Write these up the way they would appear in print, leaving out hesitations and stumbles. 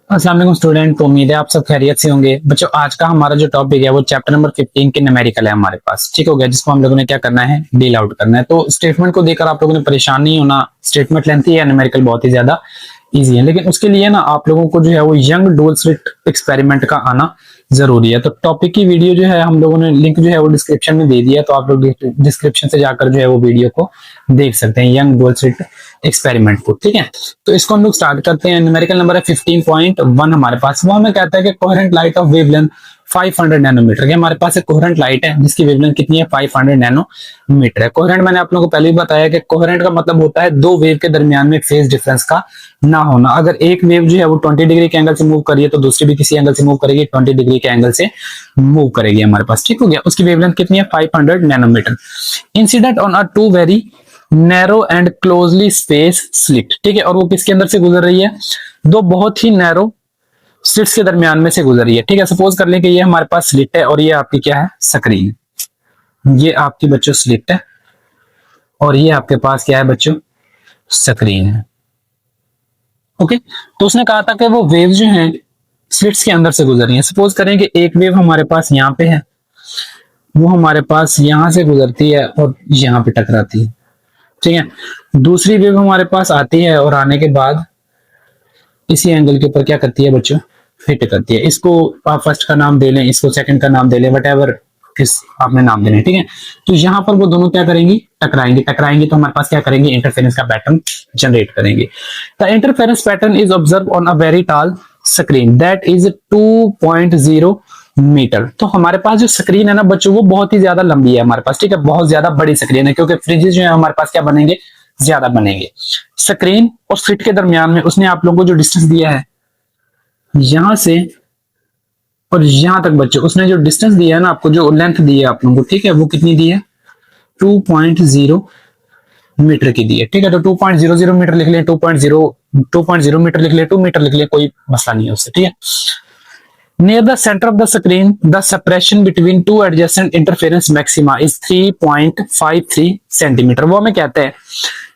अस्सलाम वालेकुम स्टूडेंट, तो उम्मीद है आप सब खैरियत से होंगे। बच्चों, आज का हमारा जो टॉपिक है वो चैप्टर नंबर 15 के न्यूमेरिकल है हमारे पास। ठीक हो गया, जिसको हम लोगों ने क्या करना है, डील आउट करना है। तो स्टेटमेंट को देखकर आप लोगों ने परेशान नहीं होना। स्टेटमेंट लेंथी है, न्यूमेरिकल बहुत ही ज्यादा इजी है, लेकिन उसके लिए ना आप लोगों को जो है वो यंग डुअल स्लिट एक्सपेरिमेंट का आना जरूरी है। तो टॉपिक की वीडियो जो है हम लोगों ने लिंक जो है वो डिस्क्रिप्शन में दे दिया है, तो आप लोग डिस्क्रिप्शन से जाकर जो है वो वीडियो को देख सकते हैं, यंग डुअल स्लिट एक्सपेरिमेंट को। ठीक है, तो इसको हम लोग स्टार्ट करते हैं। न्यूमेरिकल नंबर है 15.1 हमारे पास। वो हमें कहता है कि coherent light of wavelength 500 nanometre. हमारे पास एक कोहेरेंट लाइट है जिसकी वेवलेंथ कितनी है, 500 नैनोमीटर है। कोहेरेंट मैंने आप लोगों को पहले भी बताया कि कोहेरेंट का मतलब होता है दो वेव के दरमियान में फेज डिफरेंस का ना होना। अगर एक वेव जो है वो 20 डिग्री के एंगल से मूव करिए तो दूसरी भी किसी एंगल से मूव करेगी, 20 डिग्री के एंगल से मूव करेगी हमारे पास। ठीक हो गया, उसकी वेवलेंथ कितनी है, 500 nanometre. Incident on a two very narrow and closely space slit. ठीक है, और वो किसके अंदर से गुजर रही है, दो बहुत ही नैरो स्लिट्स के दरमियान में से गुजर रही है। ठीक है, सपोज कर लें कि ये हमारे पास स्लिट है और ये आपकी क्या है, स्क्रीन। ये आपकी बच्चों स्लिट है और ये आपके पास क्या है बच्चों, स्क्रीन है। ओके, तो उसने कहा था कि वो वेव जो है स्लिट्स के अंदर से गुजर रही है। सपोज करें कि एक वेव हमारे पास यहाँ पे है, वो हमारे पास यहां से गुजरती है और यहाँ पे टकराती है। ठीक है, दूसरी वेव हमारे पास आती है और आने के बाद इसी एंगल के ऊपर क्या करती है बच्चों, हिट करती है। इसको आप फर्स्ट का नाम दे लें, इसको सेकंड का नाम दे लें, वट एवर किस आपने नाम देना है। ठीक है, तो यहां पर वो दोनों क्या करेंगी, टकराएंगे। टकराएंगे तो हमारे पास क्या करेंगे, इंटरफेरेंस का पैटर्न जनरेट करेंगे। The interference pattern is observe on a very tall screen that is 2.0 metre. तो हमारे पास जो स्क्रीन है ना बच्चों, वो बहुत ही ज्यादा लंबी है हमारे पास। ठीक है, बहुत ज्यादा बड़ी स्क्रीन है, क्योंकि फ्रिंजेस जो है हमारे पास क्या बनेंगे, ज्यादा बनेंगे। स्क्रीन और स्लिट के दरमियान में उसने आप लोगों को जो डिस्टेंस दिया है यहां से और यहां तक बच्चों, उसने जो डिस्टेंस दिया है ना आपको, जो लेंथ दी है आप लोगों को, ठीक है, वो कितनी दी है, 2.0 मीटर की दी है। ठीक है, तो 2.00 मीटर लिख ले, 2.0 मीटर लिख ले, 2 मीटर लिख ले, कोई मसला नहीं है उससे। ठीक है, near the center of the screen the separation between two adjacent interference maxima is 3.53 centimetre. वो हमें कहते हैं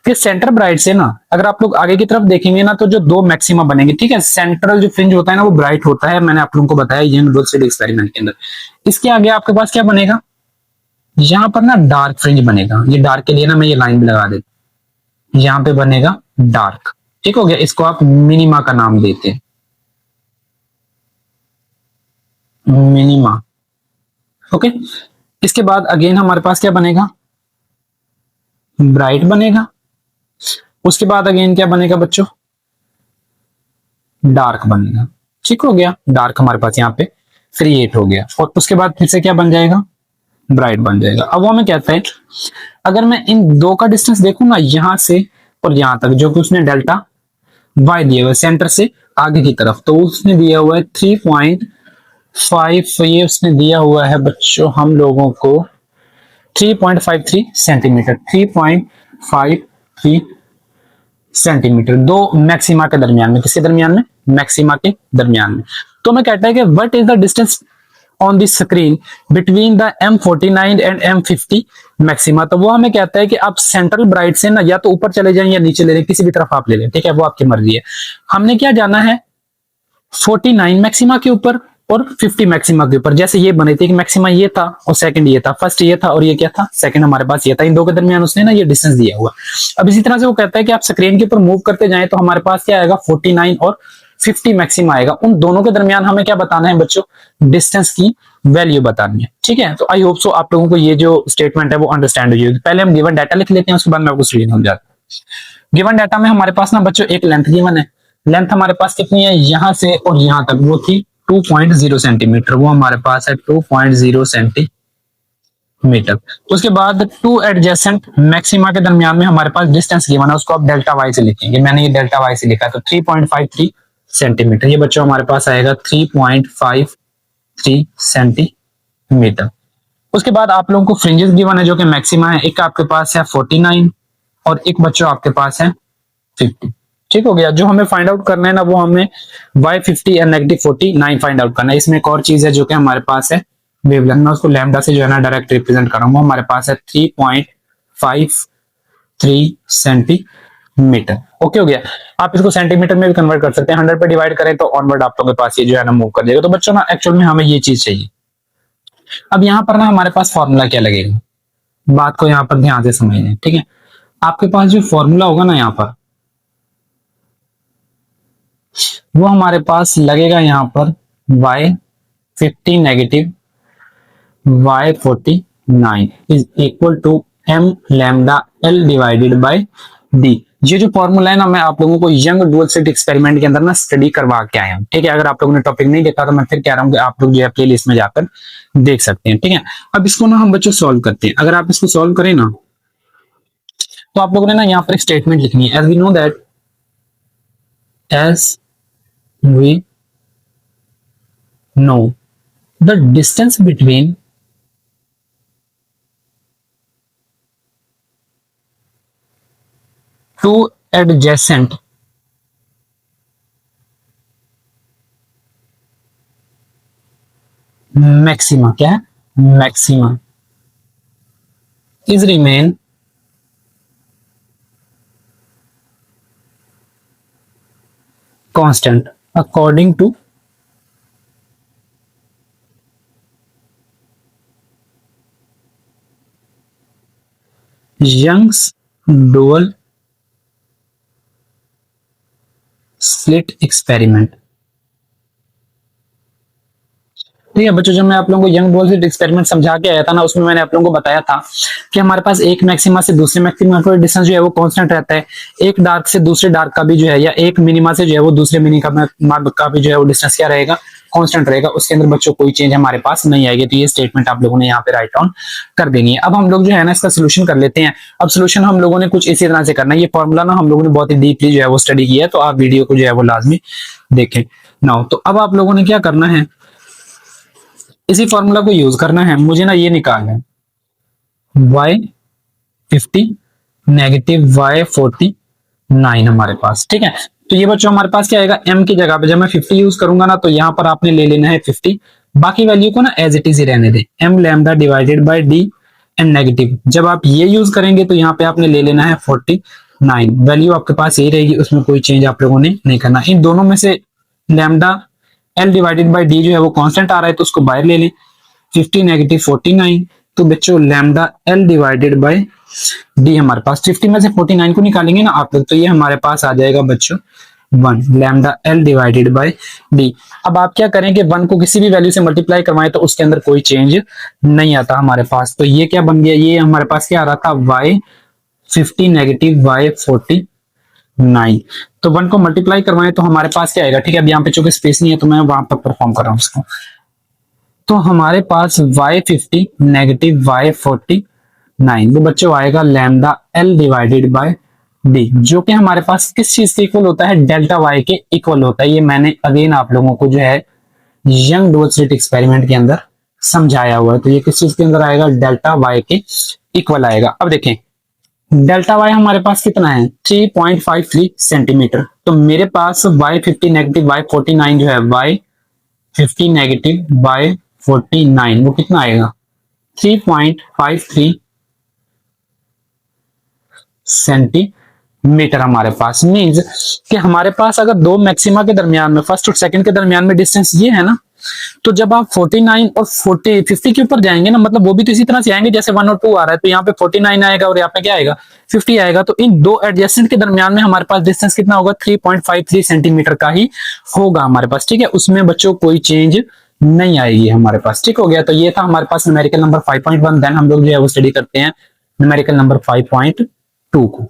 कि सेंटर ब्राइट से ना, अगर आप लोग आगे की तरफ देखेंगे ना, तो जो दो मैक्सिमा बनेंगे। ठीक है, सेंट्रल जो फ्रिंज होता है ना वो ब्राइट होता है, मैंने आप लोगों को बताया यंग डुअल स्लिट एक्सपेरिमेंट के अंदर। इसके आगे आपके पास क्या बनेगा, यहां पर ना डार्क फ्रिंज बनेगा। ये डार्क के लिए ना मैं ये लाइन भी लगा देता हूं, यहां पे बनेगा डार्क। ठीक हो गया, इसको आप मिनिमा का नाम देते हैं, मिनिमा। ओके, इसके बाद अगेन हमारे पास क्या बनेगा, ब्राइट बनेगा। उसके बाद अगेन क्या बनेगा बच्चों, डार्क बनेगा। ठीक हो गया, डार्क हमारे पास यहाँ पे क्रिएट हो गया, और उसके बाद फिर से क्या बन जाएगा, ब्राइट बन जाएगा। अब वो हमें कहता है अगर मैं इन दो का डिस्टेंस देखूं ना, यहां से और यहां तक, जो कि उसने डेल्टा वाई दिया हुआ है सेंटर से आगे की तरफ, तो उसने दिया हुआ है 3.5, ये उसने दिया हुआ है बच्चों हम लोगों को 3.53 सेंटीमीटर। 3.53 सेंटीमीटर दो मैक्सिमा के दरमियान में, किसके दरमियान में, मैक्सिमा के दरमियान में। तो मैं कहता है कि what is the distance on the screen between the M49 and M50 maxima. तो वो हमें कहता है कि आप सेंट्रल ब्राइट से ना या तो ऊपर चले जाएं या नीचे ले लें, किसी भी तरफ आप ले लें। ठीक है, वो आपकी मर्जी है। हमने क्या जाना है, 49 मैक्सिमा के ऊपर और 50 मैक्सिमा के ऊपर। जैसे ये बने थे कि मैक्सिमा ये था और सेकंड ये था, फर्स्ट ये था और ये क्या था, सेकंड हमारे पास ये था। इन दो के दरमियान उसने ना ये डिस्टेंस दिया हुआ। अब इसी तरह से वो कहता है कि आप स्क्रीन के ऊपर मूव करते जाएं तो हमारे पास क्या आएगा, 49 और 50 मैक्सिमा आएगा। उन दोनों के दरमियान हमें क्या बताना है बच्चों, डिस्टेंस की वैल्यू बतानी है। ठीक है, तो आई होप सो आप लोगों को ये जो स्टेटमेंट है वो अंडरस्टैंड हुई होगी। पहले हम गिवन डाटा लिख लेते हैं, उसके बाद मैं आपको स्क्रीन समझाता हूं। गिवन डाटा में हमारे पास ना बच्चों एक लेंथ गिवन है। लेंथ हमारे पास कितनी है, यहां से और यहां तक वो थी 2.0 सेंटीमीटर, वो हमारे पास है 2.0 सेंटीमीटर। उसके बाद टू एडजेसेंट मैक्सिमा के दरमियान में हमारे पास डिस्टेंस गिवन है, उसको आप डेल्टा वाई से लिखेंगे। मैंने ये डेल्टा वाई से लिखा है, तो 3.53 सेंटीमीटर। ये बच्चों हमारे पास आएगा 3.53 सेंटीमीटर। उसके बाद आप लोगों को फ्रिंजेस गिवन है जो कि मैक्सिमा है। एक आपके पास है 49 और एक बच्चों आपके पास है 50। ठीक हो गया, जो हमें फाइंड आउट करना है ना वो हमें y50 या -49 फाइंड आउट करना है। इसमें एक और चीज है जो कि हमारे पास है वेवलेंथ, मैं उसको लैम्डा से जो है ना डायरेक्ट रिप्रेजेंट कर रहा हूँ। हमारे पास है 3.53 सेंटीमीटर। मीटर। ओके हो गया। आप इसको सेंटीमीटर में भी कन्वर्ट कर सकते हैं, 100 पे डिवाइड करें तो ऑनवर्ड आप लोगों के पास ये जो है ना मूव कर जाएगा। तो बच्चों ना एक्चुअल में हमें ये चीज चाहिए। अब यहाँ पर ना हमारे पास फॉर्मूला क्या लगेगा, बात को यहाँ पर ध्यान से समझना, ठीक है। आपके पास जो फॉर्मूला होगा ना यहाँ पर, वो हमारे पास लगेगा यहाँ पर y50 negative y49 is equal to m lambda l divided by d। ये जो फॉर्मूला है ना, मैं आप लोगों को यंग डुअल स्लिट एक्सपेरिमेंट के अंदर ना स्टडी करवा के आया हूं, ठीक है। अगर आप लोगों ने टॉपिक नहीं देखा तो मैं फिर कह रहा हूं कि आप लोग जो है प्ले लिस्ट में जाकर देख सकते हैं, ठीक है। अब इसको ना हम बच्चों सॉल्व करते हैं। अगर आप इसको सॉल्व करें ना, तो आप लोगों ने ना यहाँ पर एक स्टेटमेंट लिखनी है, as we know that, as we know the distance between two adjacent maxima, क्या है, maxima is remain constant according to Young's dual slit experiment. ठीक है बच्चों, जब मैं आप लोगों को यंग डुअल स्लिट एक्सपेरिमेंट समझा के आया था ना, उसमें मैंने आप लोगों को बताया था कि हमारे पास एक मैक्सिमा से दूसरे मैक्सिमा का डिस्टेंस जो है वो कांस्टेंट रहता है, एक डार्क से दूसरे डार्क का भी जो है, या एक मिनिमा से जो है वो दूसरे मिनिमा का भी जो है वो डिस्टेंस क्या रहेगा, कांस्टेंट रहेगा। उसके अंदर बच्चों कोई चेंज हमारे पास नहीं आएगी। तो ये स्टेटमेंट आप लोगों ने यहाँ पे राइट डाउन कर देनी है। अब हम लोग जो है ना इसका सोल्यूशन कर लेते हैं। अब सोल्यूशन हम लोगों ने कुछ इसी तरह से करना है। ये फॉर्मूला ना हम लोगों ने बहुत ही डीपली जो है वो स्टडी किया है, तो आप वीडियो को जो है वो लाजमी देखें नाउ। तो अब आप लोगों ने क्या करना है, इसी फॉर्मूला को यूज करना है। मुझे ना ये निकालना है y50 नेगेटिव y49 हमारे पास, ठीक है। तो ये बच्चों हमारे पास क्या आएगा, m की जगह पे जब मैं 50 यूज करूंगा ना, तो यहाँ पर आपने ले लेना है 50, बाकी वैल्यू को ना एज इट इज ही रहने दे, m lambda divided by d and negative. जब आप ये यूज करेंगे तो यहाँ पे आपने ले लेना है 49, वैल्यू आपके पास यही रहेगी, उसमें कोई चेंज आप लोगों ने नहीं करना। इन दोनों में से lambda l divided by d जो है वो कांस्टेंट आ रहा है, तो उसको बाहर ले लें, 50 नेगेटिव 49। तो बच्चों lambda l divided by d हमारे पास 50 में से 49 को निकालेंगे ना आप लोग, तो ये हमारे पास आ जाएगा बच्चों 1 lambda l divided by d। अब आप क्या करें कि 1 को किसी भी वैल्यू से मल्टीप्लाई करवाएं तो उसके अंदर कोई चेंज नहीं आता हमारे पास। तो ये क्या बन गया, ये हमारे पास क्या आ रहा था, y50 नेगेटिव y49। तो 1 को मल्टीप्लाई करवाएं तो हमारे पास क्या आएगा, ठीक है। अब यहाँ पे चूंकि स्पेस नहीं है तो मैं वहां पर परफॉर्म कर रहा हूँ उसको। तो हमारे पास y50 नेगेटिव y49 वो बच्चों आएगा lambda l divided by d, जो कि हमारे पास किस चीज के इक्वल होता है, डेल्टा y के इक्वल होता है। ये मैंने अगेन आप लोगों को जो है यंग डुअल स्लिट एक्सपेरिमेंट के अंदर समझाया हुआ है। तो ये किस चीज के अंदर आएगा, डेल्टा y के इक्वल आएगा। अब देखें डेल्टा y हमारे पास कितना है, 3.53 सेंटीमीटर। तो मेरे पास y50 नेगेटिव y49 जो है, y50 नेगेटिव y49 वो कितना आएगा, 3.53 सेंटीमीटर हमारे पास। मींस कि हमारे पास अगर दो मैक्सिमा के दरमियान में, फर्स्ट और सेकंड के दरमियान में डिस्टेंस ये है ना, तो जब आप 49 और 50 के ऊपर जाएंगे ना, मतलब वो भी तो इसी तरह से आएंगे जैसे 1 और 2 आ रहा है, तो यहाँ पे 49 आएगा और यहाँ पे क्या आएगा, 50 आएगा। तो इन दो एडजेसेंट के दरमियान में हमारे पास डिस्टेंस कितना होगा, 3.53 सेंटीमीटर का ही होगा हमारे पास, ठीक है। उसमें बच्चों कोई चेंज नहीं आएगी हमारे पास, ठीक हो गया। तो ये था हमारे पास न्यूमेरिकल नंबर 5.1। देन हम लोग जो है वो स्टडी करते हैं न्यूमेरिकल नंबर 5.2 को।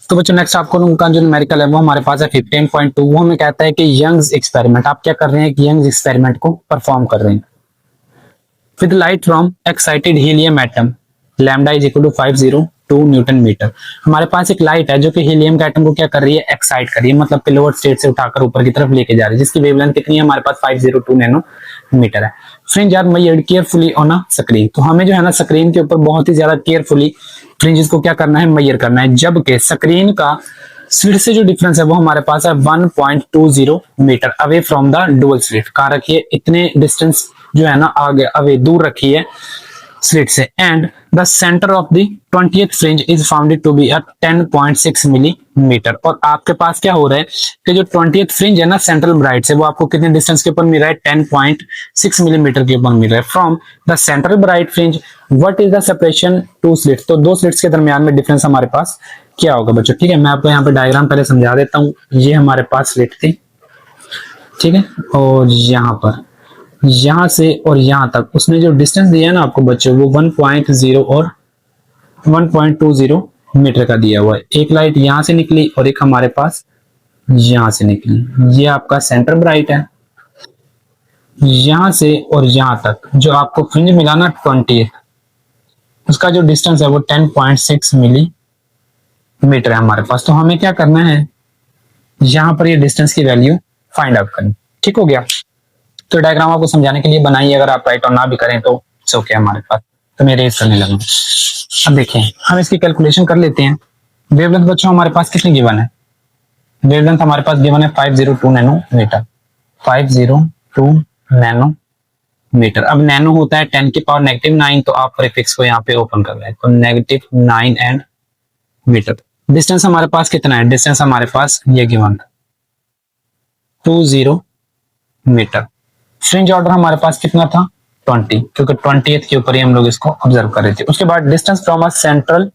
तो बच्चों नेक्स्ट आपको उनका जो न्यूमेरिकल है वो हमारे पास है 15.2। वो हमें कहता है कि यंग्स एक्सपेरिमेंट, आप क्या कर रहे हैं कि यंग्स एक्सपेरिमेंट को परफॉर्म कर रहे हैं with light from excited helium atom, lambda is equal to 502 newton metre. हमारे पास एक लाइट है जो कि हीलियम के एटम को क्या कर रही है, एक्साइट कर रही है, मतलब कि लोअर स्टेट से उठाकर ऊपर की तरफ लेके जा रही है, जिसकी वेवलेंथ कितनी है हमारे पास 502 नैनोमीटर है। Fringe are measured carefully on a screen. तो हमें जो है ना स्क्रीन के ऊपर बहुत ही ज्यादा केयरफुली फ्रिंजेस को क्या करना है, मेजर करना है, जबकि स्क्रीन का स्लिट से जो डिफरेंस है वो हमारे पास है 1.20 metre away from the dual slit. कहां रखिए, इतने डिस्टेंस जो है ना आगे अवे दूर रखी है स्लिट से and the centre of the 20th fringe is founded to be at 10.6 millimetre. और आपके पास क्या हो रहा है कि जो 20th फ्रिंज है ना सेंट्रल ब्राइट से, वो आपको कितने डिस्टेंस के ऊपर मिल रहा है, 10.6 मिलीमीटर के ऊपर मिल रहा है from the central bright fringe. What is the separation two slits, तो दो स्लिट्स के दरमियान में डिफरेंस हमारे पास क्या होगा बच्चों। ठीक है, मैं आपको यहाँ पे डायग्राम पहले समझा देता हूँ। ये हमारे पास स्लिट थी, ठीक है, और यहाँ पर यहां से और यहां तक उसने जो डिस्टेंस दिया है ना आपको बच्चों, वो 1.0 और 1.20 मीटर का दिया हुआ है। एक लाइट यहां से निकली और एक हमारे पास यहां से निकली। ये आपका सेंटर ब्राइट है। यहां से और यहां तक जो आपको फ्रिंज मिला ना 20, उसका जो डिस्टेंस है वो 10.6 मिलीमीटर है हमारे पास। तो हमें क्या करना है, यहां पर ये डिस्टेंस की वैल्यू फाइंड आउट करनी। ठीक हो गया, तो डायग्राम आपको समझाने के लिए बनाइए, अगर आप राइट और ना भी करें तो इट्स ओके हमारे पास। तो मैं रेज करने लगा। अब देखें, हम इसकी कैलकुलेशन कर लेते हैं। वेवलेंथ बच्चों हमारे पास कितनी गिवन है, वेवलेंथ हमारे पास गिवन है 502 नैनोमीटर, 502 नैनोमीटर। अब नैनो होता है 10 की पावर -9, तो आप प्रीफिक्स को यहाँ पे ओपन कर रहे हैं, तो -9 एंड मीटर। डिस्टेंस हमारे पास कितना है, डिस्टेंस हमारे पास ये गिवन 20 मीटर। फ्रिंज ऑर्डर हमारे पास कितना था, 20, क्योंकि 20th के ऊपर ही हम लोग इसको ऑब्जर्व कर रहे थे। उसके बाद distance from a central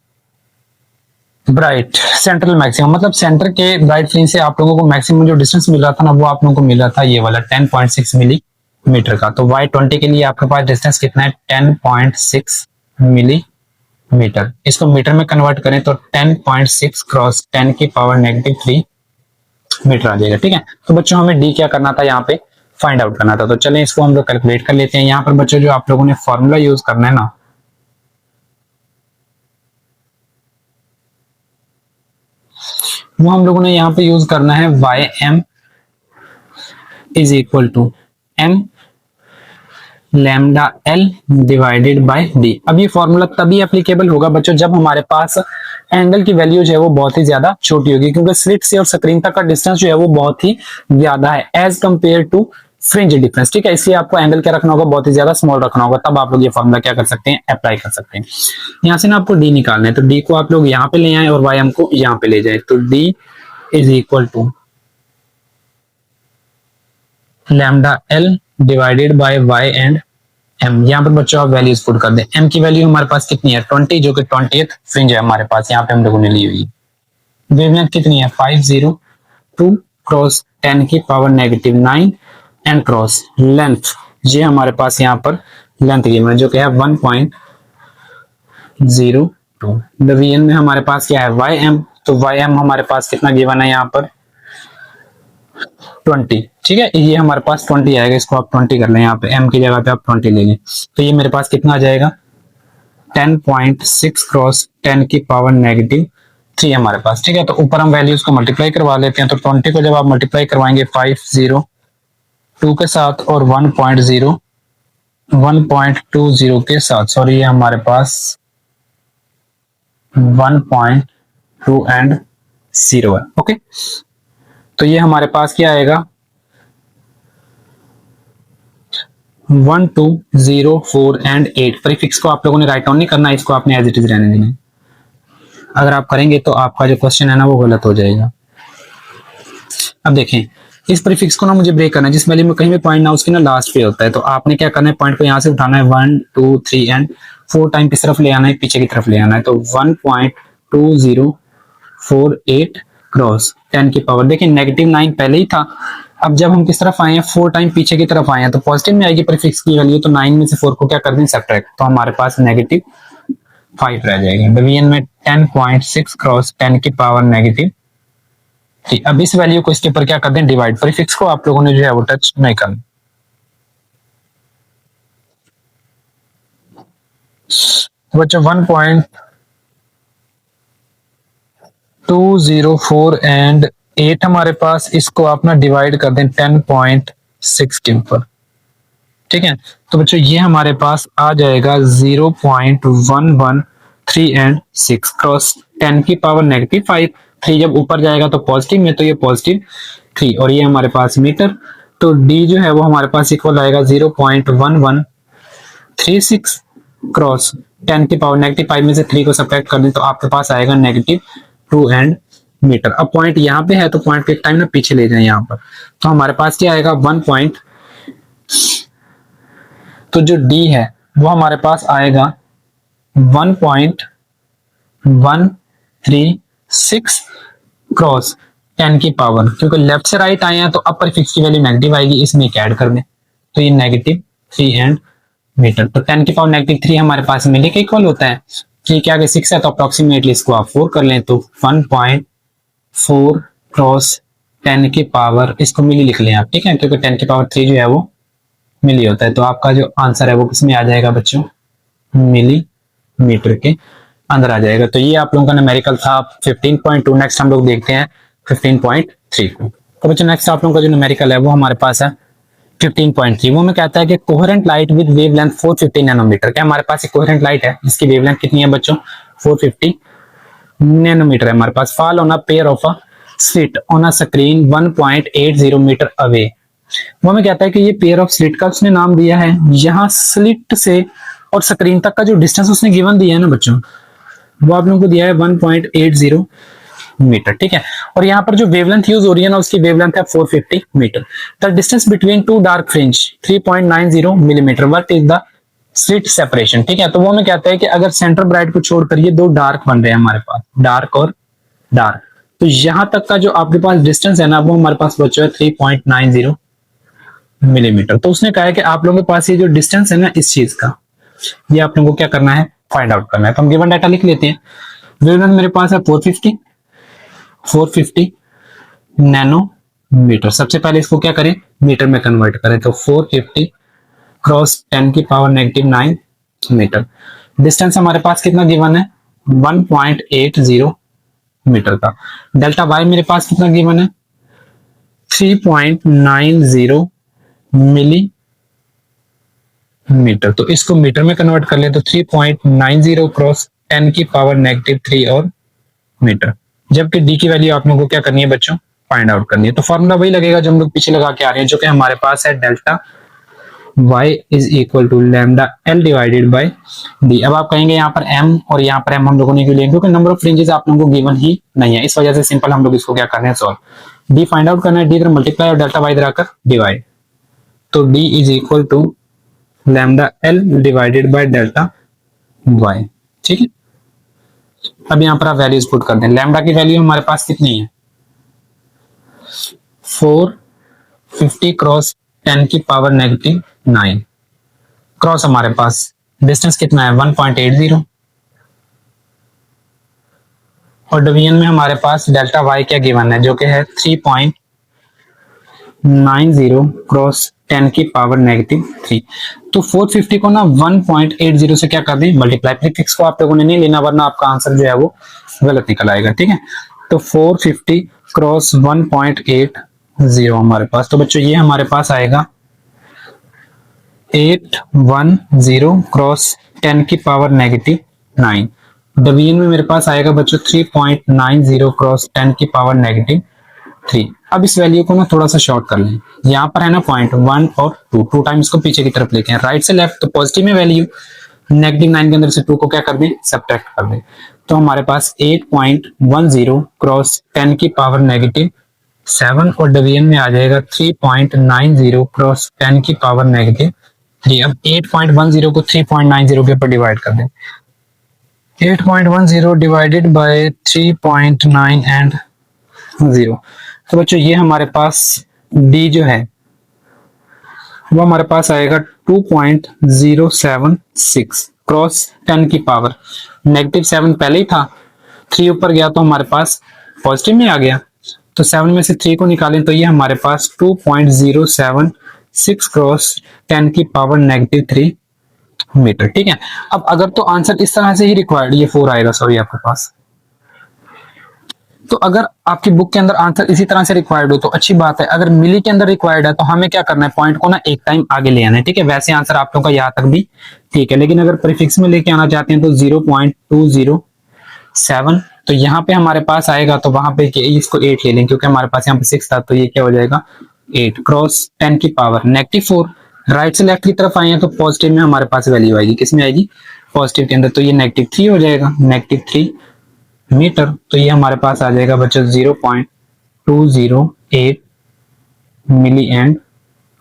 bright, central maximum, मतलब सेंटर के ब्राइट फ्रिंज से आप लोगों को मैक्सिमम जो डिस्टेंस मिल रहा था ना, वो आप लोगों को मिल रहा था ये वाला 10.6 मिलीमीटर का। तो Y20 के लिए आपके पास डिस्टेंस कितना है, 10.6 मिलीमीटर। इसको मीटर में कन्वर्ट करें तो 10.6 क्रॉस 10 की पावर -3 मीटर आ जाएगा। ठीक है, तो बच्चों हमें डी क्या करना था, यहाँ पे फाइंड आउट करना था। तो चलें इसको हम लोग कैलकुलेट कर लेते हैं। यहाँ पर बच्चों जो आप लोगों ने फॉर्मूला यूज करना है ना, वो हम लोगों ने यहाँ पे यूज करना है Ym is equal to m lambda l divided by d। अब ये फॉर्मूला तभी एप्लीकेबल होगा बच्चों जब हमारे पास एंगल की वैल्यू जो है वो बहुत ही ज्यादा छोटी होगी, क्योंकि स्लिट से और स्क्रीन तक का डिस्टेंस जो है वो बहुत ही ज्यादा है as compare to fringe difference. ठीक है, इसलिए आपको एंगल क्या रखना होगा, बहुत ही ज्यादा स्मॉल रखना होगा, तब आप लोग ये फॉर्मूला क्या कर सकते हैं, अप्लाई कर सकते हैं। यहाँ से ना आपको डी निकालना है, तो डी को आप लोग यहाँ पे ले आए और Ym को यहाँ पे ले जाए। तो D is equal to lambda L divided by Y and M. यहाँ पर बच्चों आप वैल्यूज पुट कर दें। एम की वैल्यू हमारे पास कितनी है, 20, जो कि 20th फ्रिंज है हमारे पास, यहाँ पे हम लोगों ने ली हुई। वेवलेंथ कितनी है, 502 क्रॉस 10 की पावर -9 एंड क्रॉस लेंथ, ये हमारे पास यहाँ पर लेंथ गिवन है जो कि है 1.02। वीएन में हमारे पास क्या है, Ym, तो Ym हमारे पास कितना गिवन है यहाँ पर 20। ठीक है, ये हमारे पास 20 आएगा, इसको आप 20 कर लें, यहाँ पे m की जगह पे आप 20 ले लें। तो ये मेरे पास कितना आ जाएगा, 10.6 क्रॉस 10 की पावर -3 हमारे पास। ठीक है, तो ऊपर हम वैल्यूज को मल्टीप्लाई करवा लेते हैं। तो 20 को जब आप मल्टीप्लाई करवाएंगे 502 के साथ और 1.20 के साथ, सॉरी ये हमारे पास 1.2 एंड 0 है। ओके, तो ये हमारे पास क्या आएगा, 1 2 0 4 एंड 8। प्रीफिक्स को आप लोगों ने राइट डाउन नहीं करना, इसको आपने एज इट इज रहने देना। अगर आप करेंगे तो आपका जो क्वेश्चन है ना वो गलत हो जाएगा। अब देखें, इस प्रीफिक्स को ना मुझे ब्रेक करना है, जिस वैल्यू में कहीं भी पॉइंट ना उसके ना लास्ट पे होता है। तो आपने क्या करना है, पॉइंट को यहाँ से उठाना है 1 2 3 एंड 4 टाइम किस तरफ ले आना है, पीछे की तरफ ले आना है। तो 1.2048 क्रॉस 10 की पावर, देखिए -9 पहले ही था, अब जब हम किस तरफ आए हैं 4 टाइम पीछे की तरफ आए हैं तो पॉजिटिव में आएगी प्रीफिक्स की वैल्यू। तो 9 में से 4 को क्या कर दें, सब्ट्रैक्ट, तो हमारे पास -5 रह जाएगा। डिवीजन में 10.6 क्रॉस 10 की पावर -3। अब इस वैल्यू को इसके ऊपर क्या कर दें, डिवाइड। प्रीफिक्स को आप लोगों ने जो है वो टच नहीं करना। बच्चों 1.204 एंड 8 हमारे पास, इसको आप ना डिवाइड कर दें 10.6 के ऊपर। ठीक है, तो बच्चों ये हमारे पास आ जाएगा 0.113 एंड 6 क्रॉस 10 की पावर -5। 3 जब ऊपर जाएगा तो पॉजिटिव में, तो ये +3 और ये हमारे पास मीटर। तो डी जो है वो हमारे पास इक्वल आएगा 0.1136 क्रॉस 10 की पावर -5 में से 3 को सब्ट्रैक्ट कर दें तो आपके पास आएगा -2 एंड मीटर। अब पॉइंट यहाँ पे है तो पॉइंट के टाइम ना पीछे ले जाए यहाँ पर, तो हमारे पास क्या आएगा 1 पॉइंट, तो जो डी है वो हमारे पास आएगा 1.136 क्रॉस 10 की पावर, क्योंकि लेफ्ट से राइट आए हैं तो अपर फिक्स की वैल्यू नेगेटिव आएगी, इसमें एक ऐड कर दें तो ये -3 एंड मीटर। तो 10 की पावर -3 हमारे पास मिली के इक्वल होता है, कि क्या आगे 6 है तो अप्रोक्सीमेटली इसको आप 4 कर लें तो 1.4 क्रॉस 10 की पावर, इसको मिली लिख लें आप, ठीक है, क्योंकि 10 की पावर 3 जो है वो मिली होता है। तो आपका जो आंसर है वो किसमें आ जाएगा बच्चों, मिलीमीटर के अंदर आ जाएगा। तो ये आप लोगों का न्यूमेरिकल था 15.2। नेक्स्ट हम लोग देखते हैं 15.3 को। तो बच्चों नेक्स्ट आप लोगों का जो न्यूमेरिकल है वो हमारे पास है 15.3। वो में कहता है कि coherent light with wavelength 450 nanometre. क्या हमारे पास एक कोहेरेंट लाइट है, इसकी वेवलेंथ कितनी है बच्चों, 450 नैनोमीटर है हमारे पास। Fall on a pair of a slit on a screen 1.80 metre away. वो हमें कहता है कि ये पेयर ऑफ स्लिट का उसने नाम दिया है, यहाँ स्लिट से और स्क्रीन तक का जो डिस्टेंस उसने गिवन दिया है ना बच्चों, वो आप लोगों को दिया है 1.80 मीटर, ठीक है। और यहाँ पर जो वेवलेंथ यूज हो रही है ना, उसकी वेवलेंथ है 450 metre. The distance between two dark fringe 3.90 millimetre. What is the slit separation, ठीक है। तो वो हमें कहता है कि अगर सेंटर ब्राइट को छोड़कर ये दो डार्क बन रहे हैं हमारे पास, डार्क और डार्क, तो यहां तक का जो आपके पास डिस्टेंस है ना वो हमारे पास बचा है 3.90 मिलीमीटर। तो उसने कहा है कि आप लोगों के पास ये जो डिस्टेंस है ना इस चीज का, ये आप लोगों को क्या करना है, फाइंड आउट करना है। तो हम गिवन डाटा लिख लेते हैं। वेवलेंथ मेरे पास है 450 नैनोमीटर। सबसे पहले इसको क्या करें, मीटर में कन्वर्ट करें, तो 450 क्रॉस 10 की पावर -9 मीटर। डिस्टेंस हमारे पास कितना गिवन है, 1.80 मीटर का। डेल्टा वाई मेरे पास कितना गिवन है, 3.90 मिलीमीटर। तो इसको मीटर में कन्वर्ट कर ले तो 3.90 क्रॉस 10 की पावर -3 और मीटर। जबकि डी की वैल्यू आप लोगों को क्या करनी है बच्चों, फाइंड आउट करनी है। तो फॉर्मूला वही लगेगा जो हम लोग पीछे लगा के आ रहे हैं, जो कि हमारे पास है delta y is equal to lambda l divided by d। अब आप कहेंगे यहाँ पर m और यहाँ पर m हम लोगों ने क्यों लिया, क्योंकि नंबर ऑफ फ्रिंजेस आप लोगों को गिवन ही नहीं है, इस वजह से सिंपल हम लोग इसको क्या कर रहे हैं, सॉल्व। d फाइंड आउट करना है, d इधर मल्टीप्लाई और डेल्टा y इधर आकर डिवाइड, तो d is equal to lambda l divided by delta y, ठीक है। अब यहाँ पर आप वैल्यूज पुट कर दें। लैम्डा की वैल्यू हमारे पास कितनी है, 450 क्रॉस 10 की पावर -9 क्रॉस हमारे पास डिस्टेंस कितना है 1.80, और डिवीजन में हमारे पास डेल्टा वाई क्या गिवन है, जो कि है 3.90 क्रॉस 10 की पावर -3। तो 450 को ना 1.80 से क्या कर दें, मल्टीप्लाई। प्रीफिक्स को आप लोगों ने नहीं लेना वरना आपका आंसर जो है वो गलत निकल आएगा, ठीक है। तो 450 क्रॉस 1.80 हमारे पास, तो बच्चों ये हमारे पास आएगा 810 क्रॉस 10 की पावर -9। डिवीजन में मेरे पास आएगा बच्चों 3.90 क्रॉस 10 की पावर -3। अब इस वैल्यू को ना थोड़ा सा शॉर्ट कर लें, यहाँ पर है ना पॉइंट 1 और 2 टाइम इसको पीछे की तरफ लेके हैं, राइट से लेफ्ट, तो पॉजिटिव में वैल्यू, -9 के अंदर से 2 को क्या कर दें, सब्ट्रैक्ट कर दें, तो हमारे पास 8.10 क्रॉस 10 की पावर -7, और डिवीजन में आ जाएगा 3.90 क्रॉस 10 की पावर -3। अब 8.10 को 3.90 के ऊपर डिवाइड कर दें, 8.10 डिवाइडेड बाय 3.9 एंड 0। तो बच्चों ये हमारे पास d जो है वो हमारे पास आएगा 2.076 क्रॉस 10 की पावर -7 पहले ही था, 3 ऊपर गया तो हमारे पास पॉजिटिव में आ गया, तो 7 में से 3 को निकालें तो ये हमारे पास 2.076 क्रॉस 10 की पावर -3 मीटर, ठीक है। अब अगर तो आंसर इस तरह से ही रिक्वायर्ड, ये 4 आएगा सॉरी आपके पास, तो अगर आपकी बुक के अंदर आंसर इसी तरह से रिक्वायर्ड हो तो अच्छी बात है। अगर मिली के अंदर रिक्वायर्ड है तो हमें क्या करना है, पॉइंट को ना एक टाइम आगे ले आना है, ठीक है। वैसे आंसर आप लोगों का यहाँ तक भी ठीक है, लेकिन अगर प्रीफिक्स में लेके आना चाहते हैं तो 0.207, तो यहाँ पे हमारे पास आएगा, तो वहां पे इसको 8 ले लें, क्योंकि हमारे पास यहाँ पे 6 था, तो ये क्या हो जाएगा 8 क्रॉस 10 की पावर -4 राइट से लेफ्ट की तरफ आए हैं तो पॉजिटिव में हमारे पास वैल्यू आएगी, किस में आएगी, पॉजिटिव के अंदर, तो ये -3 हो जाएगा, -3 मीटर। तो ये हमारे पास आ जाएगा बच्चों 0.208 मिली एंड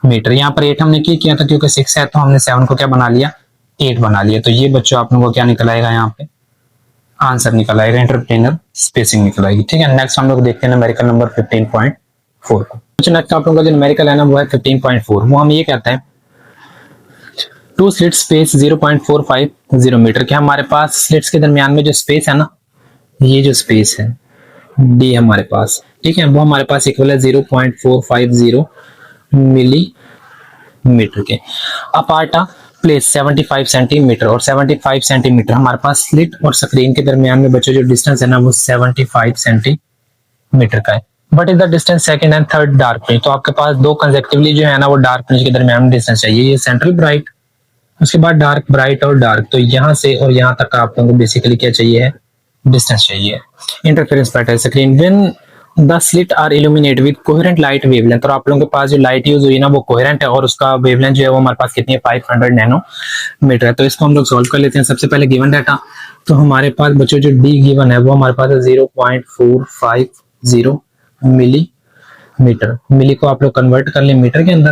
मीटर। यहाँ पर 8 हमने क्या किया था, क्योंकि 6 है तो हमने 7 को क्या बना लिया, 8 बना लिया। तो ये बच्चों आप लोगों को क्या निकल आएगा, यहाँ पे आंसर निकल आएगा, इंटरप्लेनर स्पेसिंग निकल आएगी। ठीक है, नेक्स्ट हम लोग देखते हैं न्यूमेरिकल नंबर 15.4 को। नेक्स्ट आप लोगों का जो न्यूमेरिकल है ना वो है 15.4। वो हम ये कहते हैं टू स्लिट स्पेस 0.450 मीटर के हमारे पास स्लिट्स के दरमियान में जो स्पेस है ना, ये जो स्पेस है डी हमारे पास, ठीक है, वो हमारे पास इक्वल है 0.450 मिली मीटर के। अपार्ट प्लेस 75 सेंटीमीटर और 75 सेंटीमीटर हमारे पास स्लिट और स्क्रीन के दरमियान में बच्चों जो डिस्टेंस है ना वो 75 सेंटीमीटर का है। But is the distance second and third dark fringe, तो आपके पास दो कंसेक्टिवली जो है ना वो डार्क फ्रिंज के दरमियान में डिस्टेंस चाहिए, ये सेंट्रल ब्राइट, उसके बाद डार्क ब्राइट और डार्क, तो यहाँ से और यहाँ तक आप लोगों को बेसिकली क्या चाहिए है, डिस्टेंस चाहिए। Interference pattern screen when the slit are illuminate with coherent light wavelength, और आप लोगों के पास जो लाइट यूज हुई है ना वो कोहेरेंट है और उसका वेवलेंथ जो है वो हमारे पास कितनी है, 500 नैनोमीटर है। तो इसको हम लोग सॉल्व कर लेते हैं। सबसे पहले गिवन डाटा, तो हमारे पास बच्चों जो डी गिवन है वो हमारे पास है 0.450 मिलीमीटर। मिली को आप लोग कन्वर्ट कर ले मीटर के अंदर,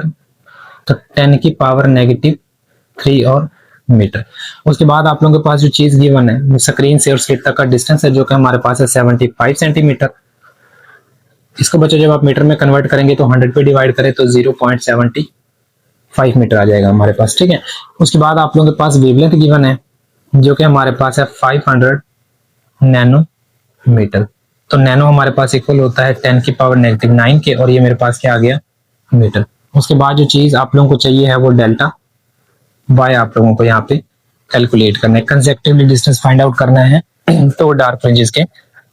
तो 10 की पावर -3 और मीटर। उसके बाद आप लोगों के पास जो चीज गिवन है स्क्रीन से और स्लिट तक का डिस्टेंस है जो कि हमारे पास है 75 सेंटीमीटर। इसको बच्चों जब आप मीटर में कन्वर्ट करेंगे तो 100 पे डिवाइड करें तो 0.75 मीटर आ जाएगा हमारे पास, ठीक है। उसके बाद आप लोगों के पास वेवलेंथ गिवन है जो कि हमारे पास है 500 नैनोमीटर। तो नैनो हमारे पास इक्वल होता है 10 की पावर -9 के, और ये मेरे पास क्या आ गया, मीटर। उसके बाद जो चीज आप लोगों को चाहिए है वो डेल्टा वाई आप लोगों को यहाँ पे कैलकुलेट करना है, कंसेक्टिवली डिस्टेंस फाइंड आउट करना है तो डार्क फ्रिंजेस के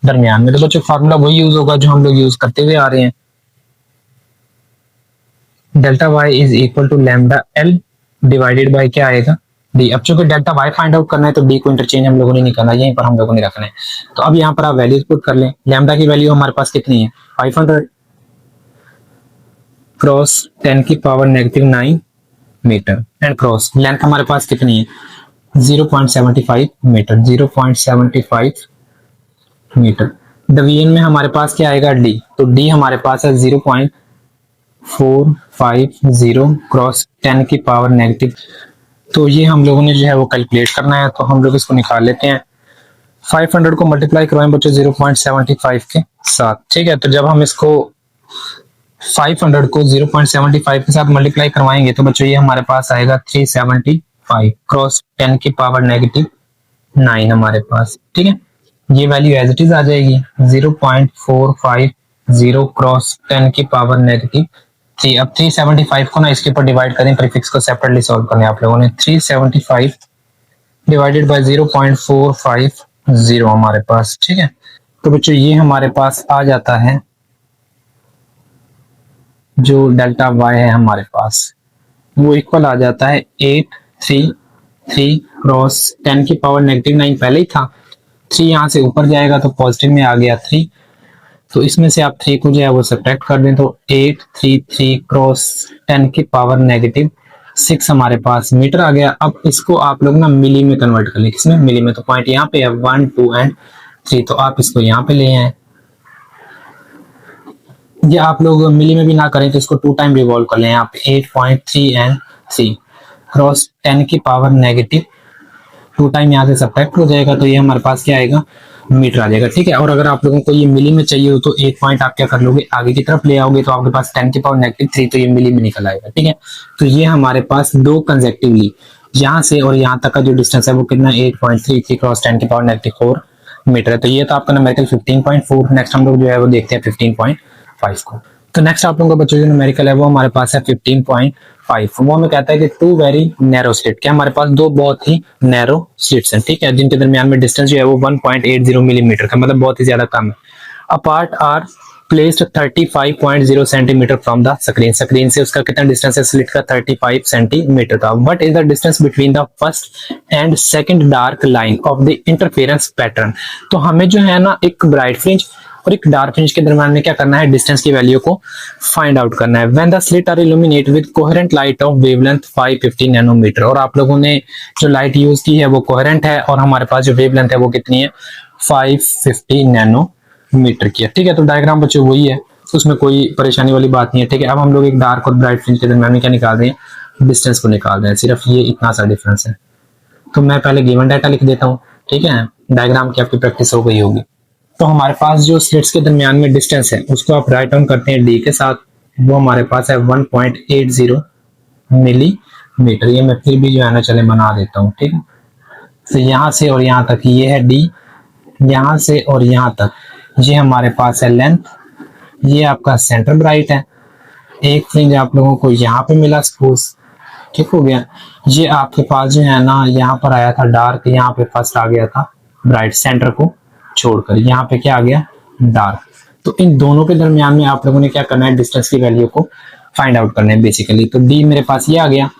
दरमियान में। तो बच्चों फार्मूला वही यूज होगा जो हम लोग यूज करते हुए आ रहे हैं, delta Y is equal to lambda L divided by क्या आएगा, डी। अब चूंकि डेल्टा वाई फाइंड आउट करना है तो डी को इंटरचेंज हम लोगों ने नहीं करना, यहीं पर हम लोगों ने रखना है। तो अब यहाँ पर आप वैल्यूज पुट कर लें। लैम्डा की वैल्यू हमारे पास कितनी है, 500 क्रॉस 10 की power -9 metre and cross length हमारे पास कितनी है 0.75 मीटर, 0.75 मीटर। डिवीजन में हमारे पास क्या आएगा, डी। तो डी हमारे पास है 0.450 क्रॉस 10 की पावर -, तो ये हम लोगों ने जो है वो कैलकुलेट करना है। तो हम लोग इसको निकाल लेते हैं। 500 को मल्टीप्लाई करवाएं बच्चों 0.75 के साथ, ठीक है। तो जब हम इसको 500 को 0.75 के साथ मल्टीप्लाई करवाएंगे तो बच्चों ये हमारे पास आएगा 375 क्रॉस 10 की पावर -9 हमारे पास, ठीक है। ये वैल्यू एज इट इज आ जाएगी 0.450 क्रॉस 10 की पावर -3। अब 375 को ना इसके ऊपर डिवाइड करें, प्रीफिक्स को सेपरेटली सॉल्व करना है आप लोगों ने। 375 डिवाइडेड बाय 0.450 हमारे पास, ठीक है। तो बच्चों ये हमारे पास आ जाता है जो डेल्टा वाई है हमारे पास वो इक्वल आ जाता है 833 क्रॉस 10 की पावर -9 पहले ही था, 3 यहाँ से ऊपर जाएगा तो पॉजिटिव में आ गया 3, तो इसमें से आप 3 को जो है वो सब्ट्रैक्ट कर दें तो 833 क्रॉस 10 की पावर -6 हमारे पास मीटर आ गया। अब इसको आप लोग ना मिली में कन्वर्ट कर लें, किसमें, मिली में। तो पॉइंट यहाँ पे है 1 2 एंड 3, तो आप इसको यहाँ पे ले आए। ये आप लोग मिली में भी ना करें तो इसको 2 टाइम रिवॉल्व कर लें आप, 8.3 एंड 3 क्रॉस 10 की पावर -2 टाइम यहाँ से सब्ट्रैक्ट हो जाएगा तो ये हमारे पास क्या आएगा, मीटर आ जाएगा, ठीक है। और अगर आप लोगों को ये मिली में चाहिए हो तो एक पॉइंट आप क्या कर लोगे, आगे की तरफ ले आओगे तो आपके पास 10 की पावर -3, तो ये मिली में निकल आएगा, ठीक है। तो ये हमारे पास दो कंसेक्टिवली यहाँ से और यहाँ तक का जो डिस्टेंस है वो कितना 8.33 क्रॉस 10 की पावर -4 मीटर है। तो ये तो आपका न्यूमेरिकल 15.4। नेक्स्ट हम लोग जो है वो देखते हैं 15.5 को। तो नेक्स्ट आप लोगों का बच्चों जो न्यूमेरिकल है वो हमारे पास है 15.5। वो हमें कहता है कि 2 वेरी नैरो स्लिट, क्या हमारे पास दो बहुत ही नैरो स्लिट्स हैं, ठीक है, जिनके दरमियान में डिस्टेंस जो है वो 1.80 मिलीमीटर का, मतलब बहुत ही ज्यादा कम है। Apart are placed 35.0 centimetre from the screen, screen से उसका कितना डिस्टेंस है स्लिट का 35 सेंटीमीटर का। What is the distance between the first and second dark line of the interference pattern. तो हमें जो है ना एक ब्राइट फ्रिंज और एक डार्क फ्रिंज के दरम्यान में क्या करना है, डिस्टेंस की वैल्यू को फाइंड आउट करना है। When the slit are illuminate with coherent light of wavelength 550 nanometre, और आप लोगों ने जो लाइट यूज की है वो कोहेरेंट है और हमारे पास जो वेवलेंथ है वो कितनी है, 550 नैनोमीटर की है। ठीक है, तो डायग्राम बच्चों वही है, उसमें कोई परेशानी वाली बात नहीं है। ठीक है, अब हम लोग एक डार्क और ब्राइट फ्रिंज के दरम्यान में क्या निकाल रहे हैं, डिस्टेंस को निकाल रहे हैं, सिर्फ ये इतना सा डिफरेंस है। तो मैं पहले गिवन डाटा लिख देता हूँ, ठीक है, डायग्राम की आपकी प्रैक्टिस हो गई होगी। तो हमारे पास जो स्लिट्स के दरमियान में डिस्टेंस है उसको आप राइट डाउन करते हैं डी के साथ, वो हमारे पास है 1.80 मिलीमीटर। ये मैं फिर भी जो है ना चले बना देता हूँ, ठीक है। तो यहाँ से और यहाँ तक ये है डी, यहाँ से और यहाँ तक ये हमारे पास है लेंथ, ये आपका सेंटर ब्राइट है। एक फ्रिंज आप लोगों को यहाँ पे मिला सपोज, ठीक हो गया। ये आपके पास जो है ना यहाँ पर आया था डार्क, यहाँ पे फर्स्ट आ गया था ब्राइट, सेंटर को छोड़कर यहाँ पे क्या आ गया, डार्क। तो इन दोनों के दरमियान में आप लोगों ने क्या करना है, डिस्टेंस की वैल्यू को फाइंड आउट करना है बेसिकली। तो डी मेरे पास ये आ गया।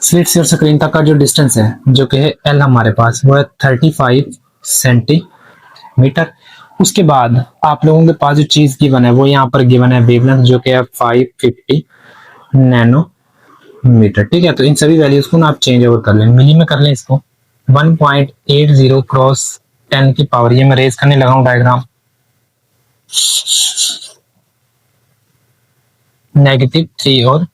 स्लिट से स्क्रीन तक का जो डिस्टेंस है जो कि है एल हमारे पास, वो है 35 सेंटीमीटर। उसके बाद आप लोगों के पास जो चीज गिवन है वो यहाँ पर गिवन है वेवलेंथ जो कि है 550 नैनोमीटर। ठीक है, तो इन सभी वैल्यूज को ना आप चेंज ओवर कर लें, मिली में कर लें इसको। 1.80 क्रॉस 10 की पावर, ये मैं रेज करने लगा हूं डायग्राम, -3 और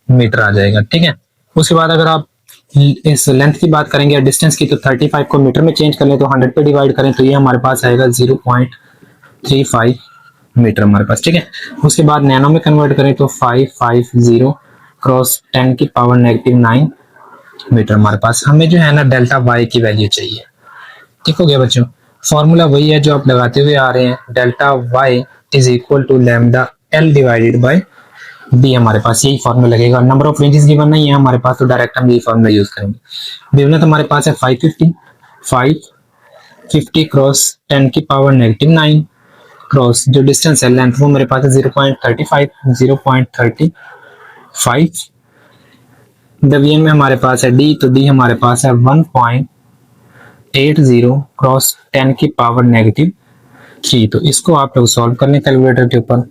मीटर आ जाएगा। ठीक है, उसके बाद अगर आप इस लेंथ की बात करेंगे डिस्टेंस की, तो 35 को मीटर में चेंज कर लें तो 100 पे डिवाइड करें तो ये हमारे पास आएगा 0.35 मीटर हमारे पास। ठीक है, उसके बाद नैनो में कन्वर्ट करें तो 550 क्रॉस 10 की पावर -9 मीटर हमारे पास। हमें जो है ना डेल्टा वाई की वैल्यू चाहिए। ठीक हो गया बच्चों, फॉर्मूला वही है जो आप लगाते हुए आ रहे हैं, delta Y is equal to lambda L divided by D. हमारे पास यही फॉर्मूला लगेगा। नंबर ऑफ फ्रिंजेस गिवन नहीं है हमारे पास, तो डायरेक्ट हम यही फॉर्मूला यूज करेंगे। वेवलेंथ हमारे पास है 550 क्रॉस 10 की पावर -9 क्रॉस जो डिस्टेंस है लेंथ वो मेरे पास है 0.35। डब्ल्यू में हमारे पास है डी, तो डी हमारे पास है 1.80 क्रॉस 10 की पावर -3। तो इसको आप लोग सॉल्व करने कैलकुलेटर के ऊपर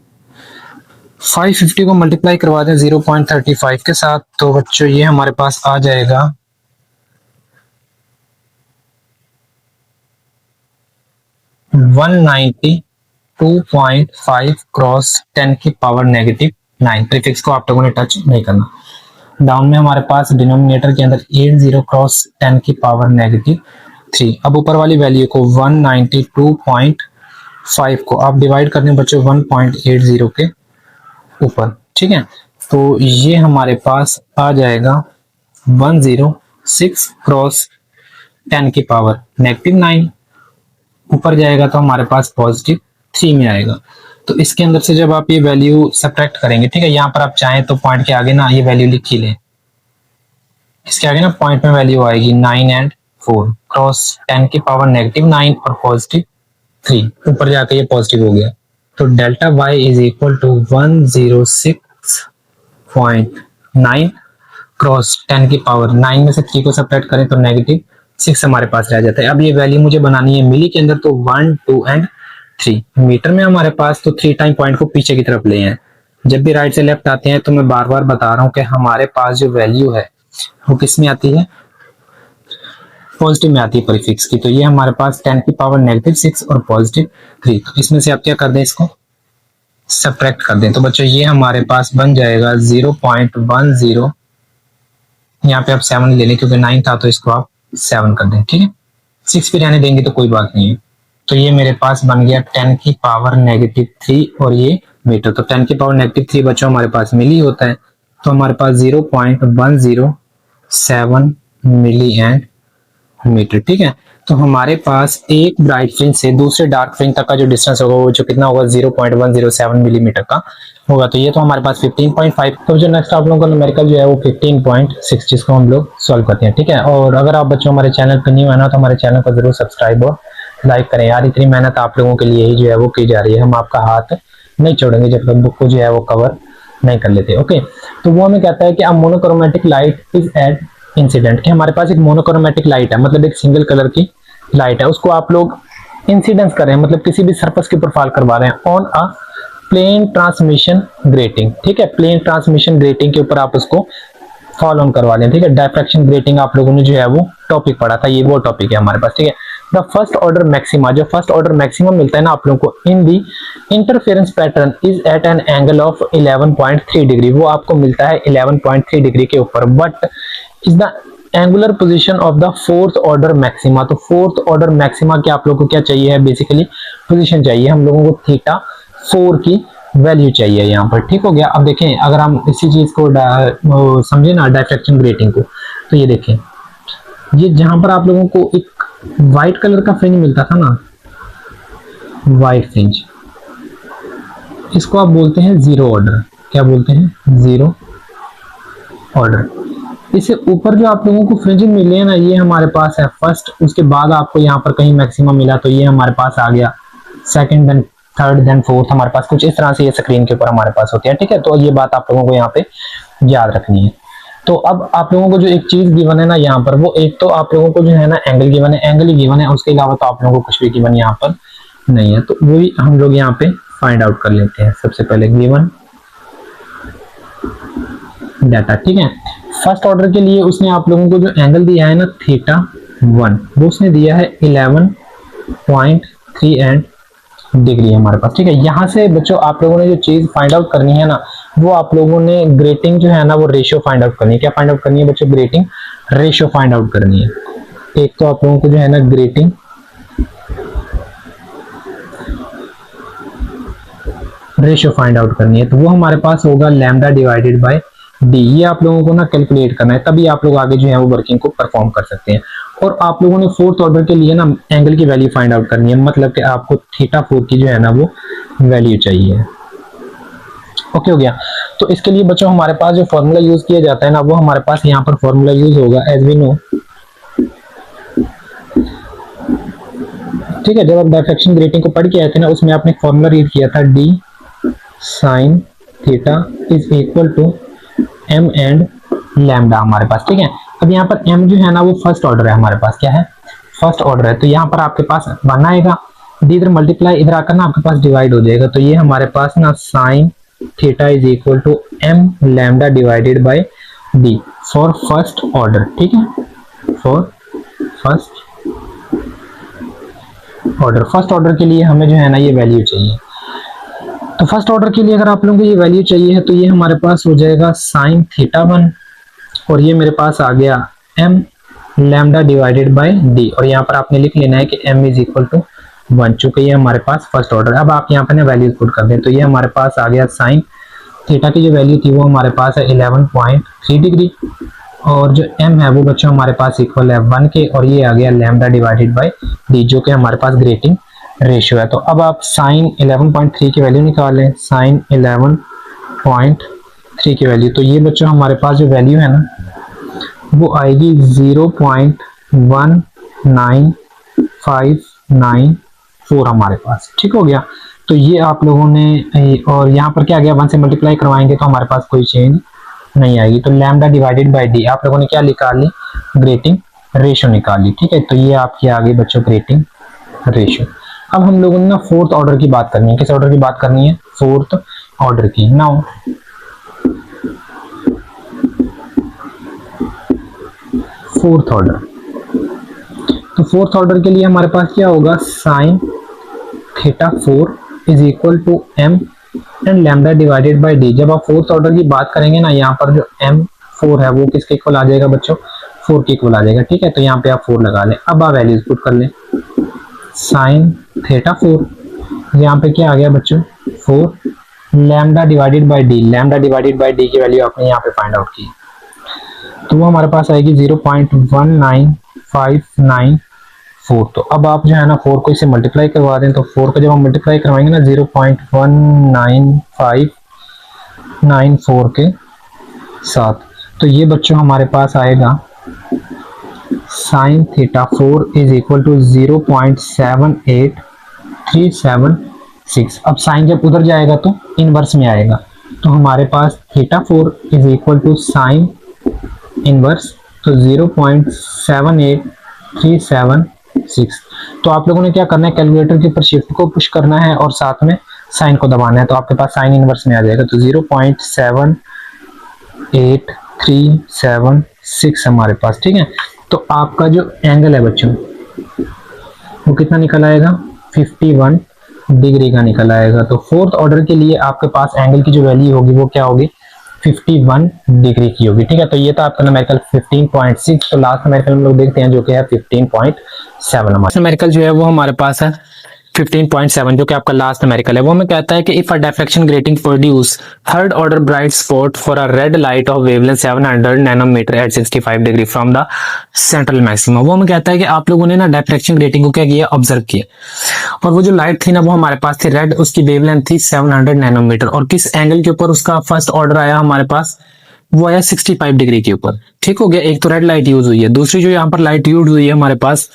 550 को मल्टीप्लाई करवा दें 0.35 के साथ, तो बच्चों ये हमारे पास आ जाएगा 192.5 क्रॉस 10 की पावर -9। प्रीफिक्स को आप लोगों ने टच नहीं करना। डाउन में हमारे पास डिनोमिनेटर के अंदर 80 क्रॉस 10 की पावर -3। अब ऊपर वाली वैल्यू को 192.5 को आप डिवाइड करने बच्चों 1.80 के ऊपर। ठीक है, तो ये हमारे पास आ जाएगा 106 क्रॉस 10 की पावर -9। ऊपर जाएगा तो हमारे पास +3 में आएगा। तो इसके अंदर से जब आप ये वैल्यू सब्ट्रैक्ट करेंगे, ठीक है, यहाँ पर आप चाहें तो पॉइंट के आगे ना ये वैल्यू लिख ही लें, इसके आगे ना पॉइंट में वैल्यू आएगी 9 और 4 क्रॉस 10 की पावर -9 और +3। ऊपर जाके ये पॉजिटिव हो गया, तो delta Y is equal to 106.9 cross 10 की पावर 9 में से 3 को सब्ट्रैक्ट करें तो -6 हमारे पास रह जाता है। अब ये वैल्यू मुझे बनानी है मिली के अंदर, तो 1, 2 और 3। मीटर में हमारे पास तो 3 टाइम पॉइंट को पीछे की तरफ ले हैं। जब भी राइट से लेफ्ट आते हैं तो मैं बार बार बता रहा हूं कि हमारे पास जो वैल्यू है वो किस में आती है, पॉजिटिव में आती है प्रीफिक्स की। तो ये हमारे पास 10 की पावर -6 और +3। तो इसमें से आप क्या कर दें, इसको सब्ट्रैक्ट कर दें। तो बच्चों ये हमारे पास बन जाएगा 0.10। यहाँ पे आप 7 ले लें क्योंकि 9 था, तो इसको आप 7 कर दें। ठीक है, 6 भी रहने देंगे तो कोई बात नहीं है। तो ये मेरे पास बन गया 10 की पावर -3 और ये मीटर। तो 10 की पावर -3 बच्चों हमारे पास मिली होता है, तो हमारे पास 0.107 मिली एंड मीटर। ठीक है, तो हमारे पास एक ब्राइट फ्रिंज से दूसरे डार्क फ्रिंज तक का जो डिस्टेंस होगा वो जो कितना होगा 0.107 मिलीमीटर का होगा। तो ये तो हमारे पास 15.5। तो जो नेक्स्ट आप लोगों का न्यूमेरिकल जो है वो 15.6 जिसको हम लोग सॉल्व करते हैं। ठीक है, और अगर आप बच्चों हमारे चैनल पर न्यू है ना तो हमारे चैनल को जरूर सब्सक्राइब और लाइक करें यार, इतनी मेहनत आप लोगों के लिए ही जो है वो की जा रही है। हम आपका हाथ नहीं छोड़ेंगे जब तक बुक को जो है वो कवर नहीं कर लेते। ओके, तो वो हमें कहता है कि अब monochromatic light is at incident, कि हमारे पास एक मोनोक्रोमेटिक लाइट है, मतलब एक सिंगल कलर की लाइट है, उसको आप लोग इंसिडेंस कर रहे हैं, मतलब किसी भी सरफेस के ऊपर फॉल करवा रहे हैं on a plane transmission grating, ठीक है, प्लेन ट्रांसमिशन ग्रेटिंग के ऊपर आप उसको फॉल ऑन करवा लें, ठीक है। डायफ्रैक्शन ग्रेटिंग आप लोगों ने जो है वो टॉपिक पढ़ा था, ये वो टॉपिक है हमारे पास, ठीक है। द फर्स्ट ऑर्डर मैक्सिमा, जो फर्स्ट ऑर्डर मैक्सिमम मिलता है ना आप लोगों को in the interference pattern is at an angle of 11.3 degree, वो आपको मिलता है 11.3 डिग्री के ऊपर, but is the angular position of the fourth order maxima. तो फोर्थ ऑर्डर मैक्सिमा के आप लोगों को क्या चाहिए है, बेसिकली पोजीशन चाहिए हम लोगों को थीटा 4 की वैल्यू चाहिए यहाँ पर, ठीक हो गया। अब देखें अगर हम इसी चीज को समझे ना डायफ्रैक्शन ग्रेटिंग को, तो ये देखें, ये जहां पर आप लोगों को एक व्हाइट कलर का फ्रिंज मिलता था ना, व्हाइट फ्रिंज, इसको आप बोलते हैं जीरो ऑर्डर। क्या बोलते हैं? Zero order. इससे ऊपर जो आप लोगों को फ्रिंजिंग मिले हैं ना, ये हमारे पास है फर्स्ट, उसके बाद आपको यहाँ पर कहीं मैक्सिमम मिला तो ये हमारे पास आ गया second, then third, then fourth, हमारे पास कुछ इस तरह से ये स्क्रीन के ऊपर हमारे पास होती है, ठीक है। तो ये बात आप लोगों को यहाँ पे याद रखनी है। तो अब आप लोगों को जो एक चीज गिवन है ना यहाँ पर, वो एक तो आप लोगों को जो है ना एंगल गिवन है, एंगल ही गिवन है, उसके अलावा तो आप लोगों को कुछ भी गिवन यहाँ पर नहीं है। तो वही हम लोग यहाँ पे फाइंड आउट कर लेते हैं। सबसे पहले गिवन डाटा, ठीक है। फर्स्ट ऑर्डर के लिए उसने आप लोगों को जो एंगल दिया है ना थीटा 1, वो उसने दिया है 11.3 डिग्री हमारे पास, ठीक है। यहाँ से बच्चों आप लोगों ने जो चीज फाइंड आउट करनी है ना, वो आप लोगों ने ग्रेटिंग जो है ना वो रेशियो फाइंड आउट करनी है। क्या फाइंड आउट करनी है बच्चों? ग्रेटिंग रेशियो फाइंड आउट करनी है। एक तो आप लोगों को जो है ना ग्रेटिंग रेशियो फाइंड आउट करनी है, तो वो हमारे पास होगा लैम्डा डिवाइडेड बाय डी। ये आप लोगों को ना कैलकुलेट करना है, तभी आप लोग आगे जो है वो वर्किंग को परफॉर्म कर सकते हैं। और आप लोगों ने फोर्थ ऑर्डर के लिए ना एंगल की वैल्यू फाइंड आउट करनी है, मतलब कि आपको थीटा 4 की जो है ना वो वैल्यू चाहिए। ओके हो गया। तो इसके लिए बच्चों हमारे पास जो फॉर्मूला यूज किया जाता है ना, वो हमारे पास यहाँ पर फॉर्मूला यूज होगा एज वी नो, ठीक है। जब आप डायफ्रैक्शन ग्रेटिंग को पढ़ के आए थे ना, उसमें आपने फॉर्मूला रीड किया था d sine theta is equal to m and lambda हमारे पास, ठीक है। अब यहाँ पर m जो है ना वो फर्स्ट ऑर्डर है हमारे पास, क्या है? फर्स्ट ऑर्डर है। तो यहाँ पर आपके पास 1 आएगा, इधर मल्टीप्लाई, इधर आकर ना आपके पास डिवाइड हो जाएगा। तो ये हमारे पास ना sine theta is equal to m lambda divided by d for first order, ठीक है, for first order. First order के लिए हमें जो है ना ये वैल्यू चाहिए। तो फर्स्ट ऑर्डर के लिए अगर आप लोगों को ये वैल्यू चाहिए है, तो ये हमारे पास हो जाएगा साइन थीटा 1, और ये मेरे पास आ गया m lambda divided by d, और यहाँ पर आपने लिख लेना है कि m इज इक्वल टू 1, चूंकि ये हमारे पास फर्स्ट ऑर्डर। अब आप यहाँ पर ना वैल्यूज पुट कर दें, तो ये हमारे पास आ गया साइन थीटा की जो वैल्यू थी वो हमारे पास है 11.3 डिग्री, और जो m है वो बच्चों हमारे पास इक्वल है 1 के, और ये आ गया लैम्डा डिवाइडेड बाय d, जो कि हमारे पास ग्रेटिंग रेशियो है। तो अब आप साइन 11.3 की वैल्यू निकालें, साइन 11.3 की वैल्यू, तो ये बच्चों हमारे पास जो वैल्यू है ना वो आएगी 0.19594 हमारे पास, ठीक हो गया। तो ये आप लोगों ने, और यहाँ पर क्या आ गया, 1 से मल्टीप्लाई करवाएंगे तो हमारे पास कोई चेंज नहीं आएगी। तो लैम्डा डिवाइडेड बाय डी आप लोगों ने क्या निकाल ली? ग्रेटिंग रेशियो निकाल ली, ठीक है। तो ये आपकी आ गई बच्चों ग्रेटिंग रेशियो। अब हम लोगों ने ना फोर्थ ऑर्डर की बात करनी है। किस ऑर्डर की बात करनी है? फोर्थ ऑर्डर की। नाउ फोर्थ ऑर्डर, तो फोर्थ ऑर्डर के लिए हमारे पास क्या होगा? Sine theta 4 is equal to m and lambda divided by d। जब आप फोर्थ ऑर्डर की बात करेंगे ना, यहाँ पर जो m4 है वो किसके इक्वल आ जाएगा बच्चों? 4 के इक्वल आ जाएगा, ठीक है। तो यहाँ पे आप 4 लगा लें। अब आप वैल्यूज पुट कर लें, साइन थीटा 4, यहाँ पे क्या आ गया बच्चों? 4 lambda divided by D. Lambda divided by D की वैल्यू आपने यहाँ पे फाइंड आउट की, तो वो हमारे पास आएगी 0.19594। तो अब आप जो है ना 4 को इसे मल्टीप्लाई करवा दें, तो 4 को जब हम मल्टीप्लाई करवाएंगे ना 0.19594 के साथ, तो ये बच्चों हमारे पास आएगा sine theta 4 is equal to 0.78376। अब साइन जब उधर जाएगा तो इनवर्स में आएगा, तो हमारे पास theta 4 is equal to sine inverse, तो 0.78376। तो आप लोगों ने क्या करना है, कैलकुलेटर के ऊपर शिफ्ट को पुश करना है और साथ में साइन को दबाना है, तो आपके पास साइन इनवर्स में आ जाएगा। तो 0.7836 हमारे पास, ठीक है। तो आपका जो एंगल है बच्चों वो कितना निकल आएगा, 51 डिग्री का निकल आएगा। तो फोर्थ ऑर्डर के लिए आपके पास एंगल की जो वैल्यू होगी वो क्या होगी, 51 डिग्री की होगी, ठीक है। तो ये तो आपका न्यूमेरिकल 15.6। तो लास्ट न्यूमेरिकल हम लोग देखते हैं जो कि है 15.7। हमारा न्यूमेरिकल जो है वो हमारे पास है 15.7, जो कि आपका लास्ट न्यूमेरिकल है। वो हमें कहता है कि if a diffraction grating produce third order bright spot for a red light of wavelength 700 nanometre at 65 degree from the central maxima. वो हमें कहता है कि आप लोगों ने ना डिफ्रैक्शन ग्रेटिंग को क्या किया, ऑब्जर्व किया, और वो जो लाइट थी ना वो हमारे पास थी रेड, उसकी वेवलेंथ थी 700 नैनोमीटर, और किस एंगल के ऊपर उसका फर्स्ट ऑर्डर आया हमारे पास, वो आया 65 डिग्री के ऊपर, ठीक हो गया। एक तो रेड लाइट यूज हुई है, दूसरी जो यहाँ पर लाइट यूज हुई है हमारे पास,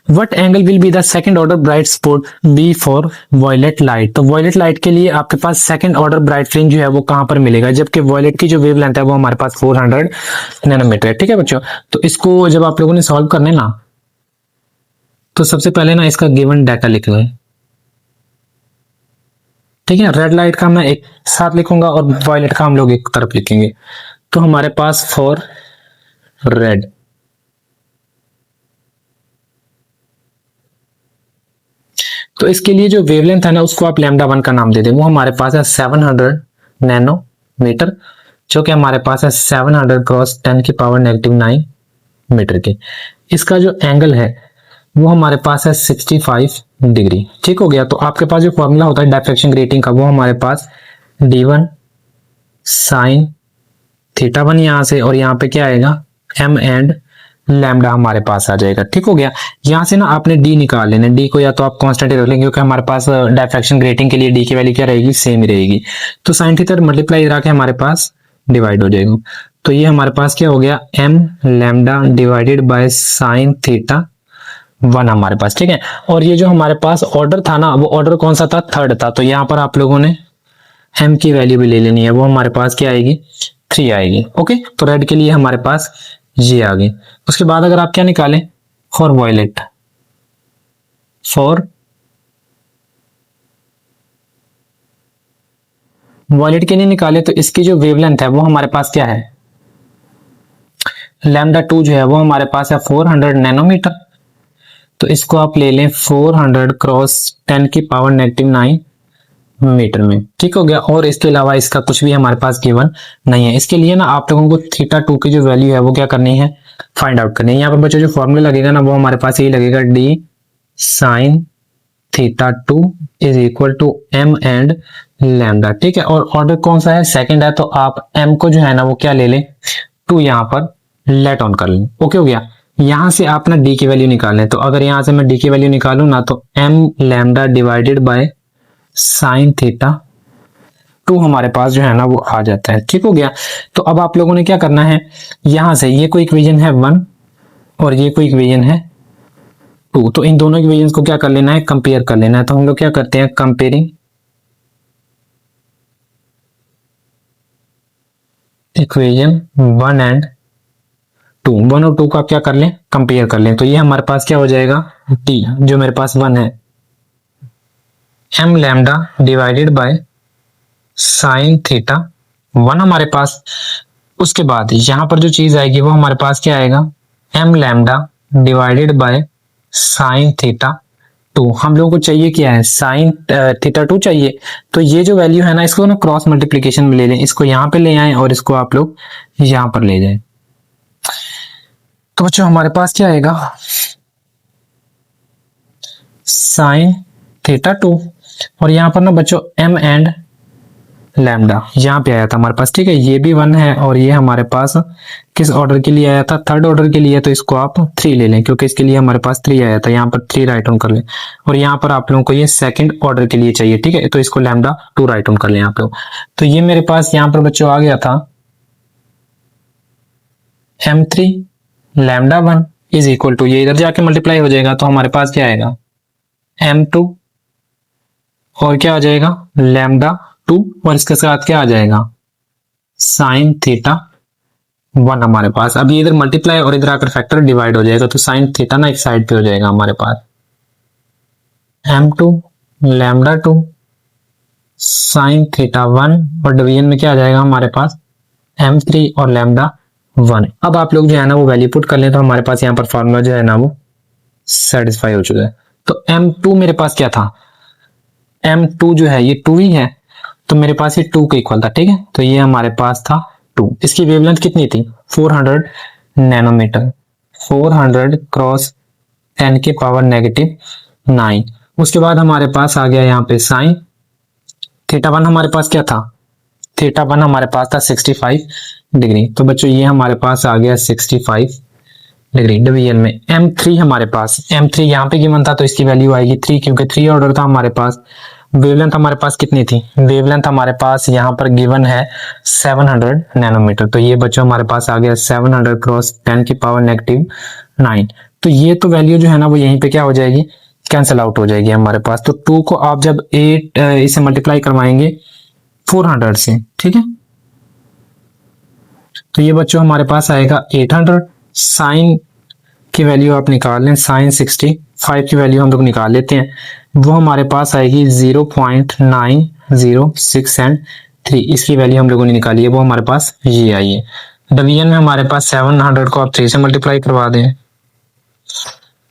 what angle will be the second order bright spot be for violet light. तो वॉयलेट लाइट के लिए आपके पास सेकंड ऑर्डर ब्राइट फ्रिंज जो है वो कहां पर मिलेगा, जबकि वॉयलेट की जो वेवलेंथ है वो हमारे पास 400 नैनोमीटर है, ठीक है बच्चों। तो इसको जब आप लोगों ने सॉल्व करने ना, तो सबसे पहले ना इसका गिवन डाटा लिख लें, ठीक है। रेड लाइट का मैं एक साथ लिखूंगा और वॉयलेट का हम लोग एक तरफ लिखेंगे। तो हमारे पास फॉर रेड, तो इसके लिए जो वेवलेंथ है ना उसको आप लैम्डा 1 का नाम दे दें। वो हमारे पास है 700 नैनोमीटर, जो कि हमारे पास है 700 क्रॉस 10 की पावर -9 मीटर के। इसका जो एंगल है वो हमारे पास है 65 डिग्री, ठीक हो गया। तो आपके पास जो फॉर्मूला होता है डिफ्रैक्शन ग्रेटिंग का, वो हमारे पास d1 साइन थीटा 1 यहां से, और यहाँ पे क्या आएगा m एंड लैम्डा हमारे पास आ जाएगा, ठीक हो गया। यहां से ना आपने d निकाल लेना, d को या तो आप कांस्टेंट रख लेंगे क्योंकि हमारे पास डिफ्रैक्शन ग्रेटिंग के लिए d की वैल्यू क्या रहेगी, सेम ही रहेगी। तो साइन थीटा मल्टीप्लाई करा के हमारे पास डिवाइड हो जाएगा। तो ये हमारे पास क्या हो गया, m lambda divided by sine theta 1 हमारे पास, ठीक है। और ये जो हमारे पास ऑर्डर था ना, वो ऑर्डर कौन सा था, थर्ड था। तो यहाँ पर आप लोगों ने m की वैल्यू भी ले लेनी है, वो हमारे पास क्या आएगी, 3 आएगी, ओके। तो रेड के लिए हमारे पास ये आ गई। उसके बाद अगर आप क्या निकालें, फॉर वॉयलेट, फॉर वॉयलेट के लिए निकाले तो इसकी जो वेवलेंथ है वो हमारे पास क्या है, लैम्डा 2 जो है वो हमारे पास है 400 नैनोमीटर। तो इसको आप ले लें 400 क्रॉस 10 की पावर -9 मीटर में, ठीक हो गया। और इसके अलावा इसका कुछ भी हमारे पास गिवन नहीं है। इसके लिए ना आप लोगों को थीटा 2 की जो वैल्यू है वो क्या करनी है, फाइंड आउट करनी है। यहाँ पर बच्चों जो फॉर्मूला लगेगा ना वो हमारे पास यही लगेगा, d sine theta 2 is equal to m and lambda, ठीक है। और ऑर्डर कौन सा है, सेकंड है, तो आप m को जो है ना वो क्या ले लें, 2 यहाँ पर लेट ऑन कर लें, ओके हो गया। यहां से आप ना d की वैल्यू निकालें, तो अगर यहां से मैं d की वैल्यू निकालूं ना, तो m lambda divided by sine theta 2 हमारे पास जो है ना वो आ जाता है, ठीक हो गया। तो अब आप लोगों ने क्या करना है, यहां से ये कोई इक्वेशन है 1 और ये कोई इक्वेशन है 2, तो इन दोनों इक्वेशंस को क्या कर लेना है, कंपेयर कर लेना है। तो हम लोग क्या करते हैं, कंपेयरिंग इक्वेशन 1 एंड 2, 1 और 2 का क्या कर लें, कंपेयर कर लें। तो ये हमारे पास क्या हो जाएगा, t जो मेरे पास 1 है, m lambda divided by sine theta 1 हमारे पास। उसके बाद यहां पर जो चीज आएगी वो हमारे पास क्या आएगा, m lambda divided by sine theta 2। हम लोगों को चाहिए क्या है, साइन थीटा 2 चाहिए। तो ये जो वैल्यू है ना इसको ना क्रॉस मल्टीप्लीकेशन में ले लें, इसको यहाँ पे ले आए और इसको आप लोग यहाँ पर ले जाए। तो बच्चों हमारे पास क्या आएगा, साइन थीटा 2, और यहाँ पर ना बच्चों m एंड लैम्डा यहाँ पे आया था हमारे पास, ठीक है। ये भी 1 है और ये हमारे पास किस ऑर्डर के लिए आया था, थर्ड ऑर्डर के लिए। तो इसको आप 3 ले लें क्योंकि इसके लिए हमारे पास 3 आया था, यहाँ पर 3 राइट ऑन कर लें। और यहाँ पर आप लोगों को ये सेकंड ऑर्डर के लिए चाहिए, ठीक है। तो इसको लैम्डा 2 राइट ऑन कर लें आप लोग। तो ये मेरे पास यहाँ पर बच्चों आ गया था m3 lambda 1 is equal to, ये इधर जाके मल्टीप्लाई हो जाएगा तो हमारे पास क्या आएगा, m2 और क्या आ जाएगा, लैम्डा 2, और इसके साथ क्या आ जाएगा, साइन थीटा 1 हमारे पास। अब ये इधर मल्टीप्लाई और इधर आकर फैक्टर डिवाइड हो जाएगा, तो साइन थीटा ना एक साइड पे हो जाएगा हमारे पास, m2 लैम्डा 2 साइन थीटा 1 और डिवीजन में क्या आ जाएगा हमारे पास m3 और लैम्डा 1। अब आप लोग जो है ना वो वैल्यू पुट कर लें तो हमारे पास यहाँ पर फॉर्मूला जो है ना वो सेटिस्फाई हो चुका है। तो m2 मेरे पास क्या था, m2 जो है ये 2 ही है, तो मेरे पास ये 2 के इक्वल था, ठीक है। तो ये हमारे पास था 2। इसकी वेवलेंथ कितनी थी 400 नैनोमीटर, 400 क्रॉस 10 के पावर नेगेटिव 9। उसके बाद हमारे पास आ गया यहाँ पे साइन थीटा 1 हमारे पास क्या था, थीटा 1 हमारे पास था 65 डिग्री। तो बच्चों ये हमारे पास आ गया 65 डिग्री। डिवीजन में m3 हमारे पास, m3 यहाँ पे गिवन था तो इसकी वैल्यू आएगी 3 क्योंकि 3 ऑर्डर था हमारे पास। वेवलेंथ हमारे पास कितनी थी, वेवलेंथ हमारे पास यहाँ पर गिवन है 700 नैनोमीटर। तो ये बच्चों हमारे पास आ गया 700 क्रॉस 10 की पावर नेगेटिव 9। तो ये तो वैल्यू जो है ना वो यहीं पे क्या हो जाएगी, कैंसिल आउट हो जाएगी हमारे पास। तो 2 को आप जब 8 इसे मल्टीप्लाई करवाएंगे 400 से, ठीक है, तो ये बच्चों हमारे पास आएगा 800। साइन की वैल्यू आप निकाल लें, साइन 65 की वैल्यू हम लोग निकाल लेते हैं, वो हमारे पास आएगी 0.906 एंड 3। इसकी वैल्यू हम लोगों ने निकाली है, वो हमारे पास ये आई है। डिवीजन में हमारे पास 700 को आप 3 से मल्टीप्लाई करवा दें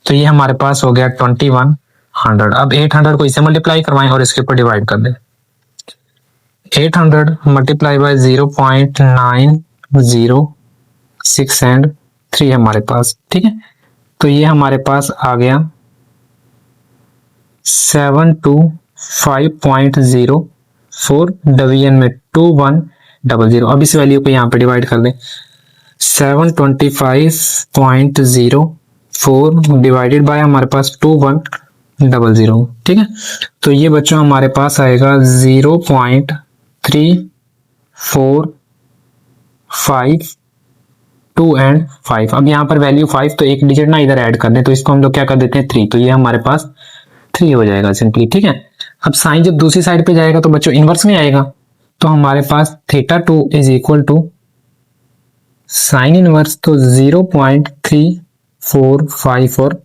तो ये हमारे पास हो गया 2100। अब 800 को इससे मल्टीप्लाई करवाएं और इसके ऊपर डिवाइड कर दें। 800 मल्टीप्लाई बाय 0.906 एंड 3 हमारे पास, ठीक है। तो ये हमारे पास आ गया 725.04, डिवीजन में 2100। अब इस वैल्यू को यहाँ पे डिवाइड कर दें, 725.04 डिवाइडेड बाय हमारे पास 2100, ठीक है। तो ये बच्चों हमारे पास आएगा 0.345 एंड 5। अब यहाँ पर वैल्यू 5 तो एक डिजिट ना इधर ऐड कर दें, तो इसको हम लोग क्या कर देते हैं 3, तो ये हमारे पास 3 हो जाएगा सिंपली, ठीक है। अब साइन जब दूसरी साइड पे जाएगा तो बच्चों इनवर्स में आएगा, तो हमारे पास theta 2 is equal to sine inverse, तो 0.3454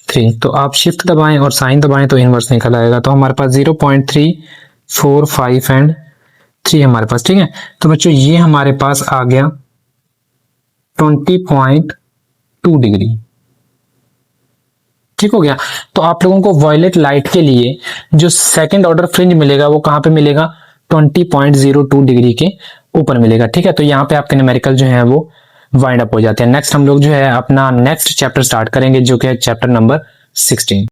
3। तो आप शिफ्ट दबाएं और साइन दबाएं तो इनवर्स निकल आएगा। तो हमारे पास 0.345 एंड 3 हमारे पास, ठीक है। तो बच्चों ये हमारे पास आ गया 20.2 डिग्री, ठीक हो गया। तो आप लोगों को वॉयलेट लाइट के लिए जो सेकंड ऑर्डर फ्रिंज मिलेगा वो कहां पे मिलेगा, 20.02 डिग्री के ऊपर मिलेगा, ठीक है। तो यहाँ पे आपके न्यूमेरिकल जो है वो वाइंड अप हो जाते हैं। नेक्स्ट हम लोग जो है अपना नेक्स्ट चैप्टर स्टार्ट करेंगे जो कि है चैप्टर नंबर 16।